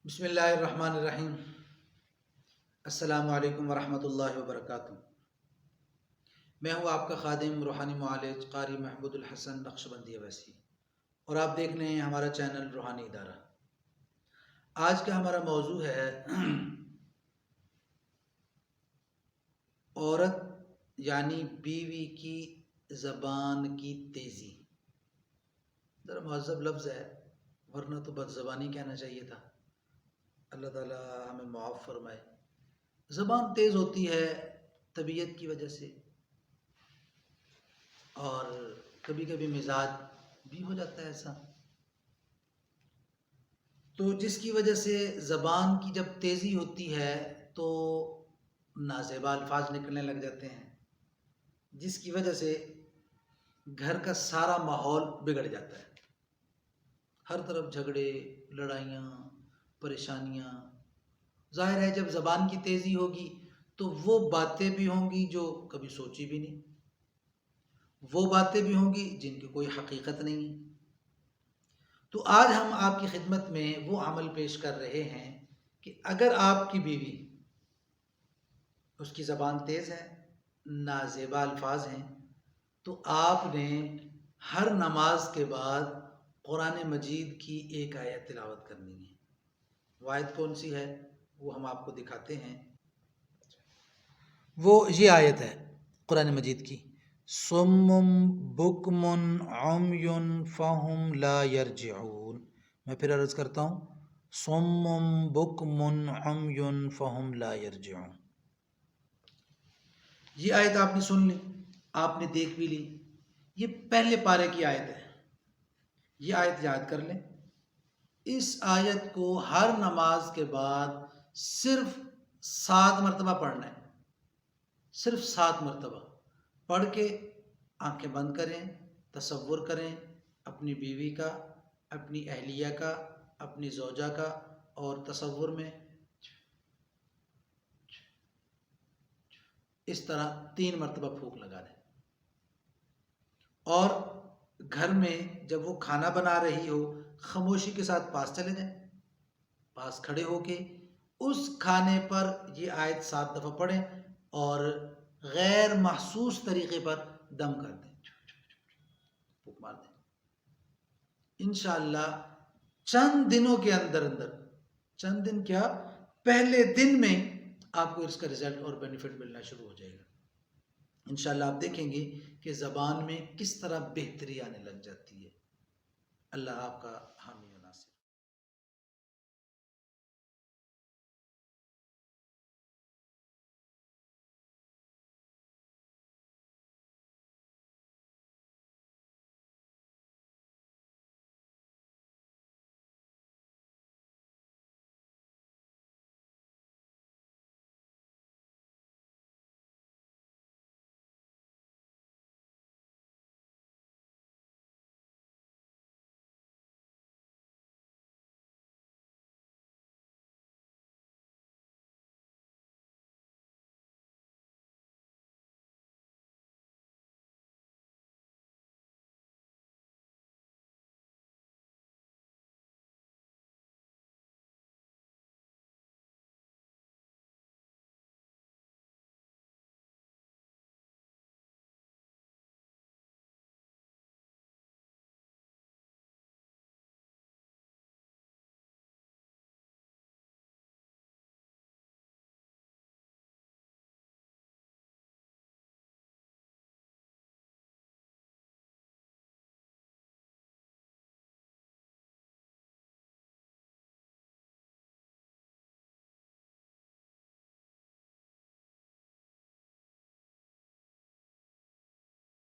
بسم اللہ الرحمن الرحیم۔ السلام علیکم ورحمۃ اللہ وبرکاتہ۔ میں ہوں آپ کا خادم روحانی معالج قاری محمود الحسن نقشبندی اویسی، اور آپ دیکھ رہے ہیں ہمارا چینل روحانی ادارہ۔ آج کا ہمارا موضوع ہے عورت یعنی بیوی کی زبان کی تیزی۔ ذرا مہذب لفظ ہے، ورنہ تو بد زبانی کہنا چاہیے تھا۔ اللہ تعالیٰ ہمیں معاف فرمائے۔ زبان تیز ہوتی ہے طبیعت کی وجہ سے، اور کبھی کبھی مزاج بھی ہو جاتا ہے ایسا، تو جس کی وجہ سے زبان کی جب تیزی ہوتی ہے تو نازیبا الفاظ نکلنے لگ جاتے ہیں، جس کی وجہ سے گھر کا سارا ماحول بگڑ جاتا ہے۔ ہر طرف جھگڑے، لڑائیاں، پریشانیاں۔ ظاہر ہے جب زبان کی تیزی ہوگی تو وہ باتیں بھی ہوں گی جو کبھی سوچی بھی نہیں، وہ باتیں بھی ہوں گی جن کی کوئی حقیقت نہیں۔ تو آج ہم آپ کی خدمت میں وہ عمل پیش کر رہے ہیں کہ اگر آپ کی بیوی، اس کی زبان تیز ہے، نازیبا الفاظ ہیں، تو آپ نے ہر نماز کے بعد قرآن مجید کی ایک آیت تلاوت کرنی ہے۔ وہ آیت کون سی ہے وہ ہم آپ کو دکھاتے ہیں۔ وہ یہ آیت ہے قرآن مجید کی، صم بکم عمی فہم لا یرجعون۔ میں پھر عرض کرتا ہوں، صم بکم عمی فہم لا یرجعون۔ یہ آیت آپ نے سن لی، آپ نے دیکھ بھی لی، یہ پہلے پارے کی آیت ہے۔ یہ آیت یاد کر لیں، اس آیت کو ہر نماز کے بعد صرف 7 مرتبہ پڑھنا ہے، صرف 7 مرتبہ پڑھ کے آنکھیں بند کریں، تصور کریں اپنی بیوی کا، اپنی اہلیہ کا، اپنی زوجہ کا، اور تصور میں اس طرح 3 مرتبہ پھونک لگا دیں، اور گھر میں جب وہ کھانا بنا رہی ہو خاموشی کے ساتھ پاس چلے جائیں، پاس کھڑے ہو کے اس کھانے پر یہ آیت 7 دفعہ پڑھیں اور غیر محسوس طریقے پر دم کر دیں، پھونک مار دیں۔ انشاءاللہ چند دنوں کے اندر چند دن کیا، پہلے دن میں آپ کو اس کا رزلٹ اور بینیفٹ ملنا شروع ہو جائے گا۔ انشاءاللہ آپ دیکھیں گے کہ زبان میں کس طرح بہتری آنے لگ جاتی ہے۔ اللہ آپ کا حامی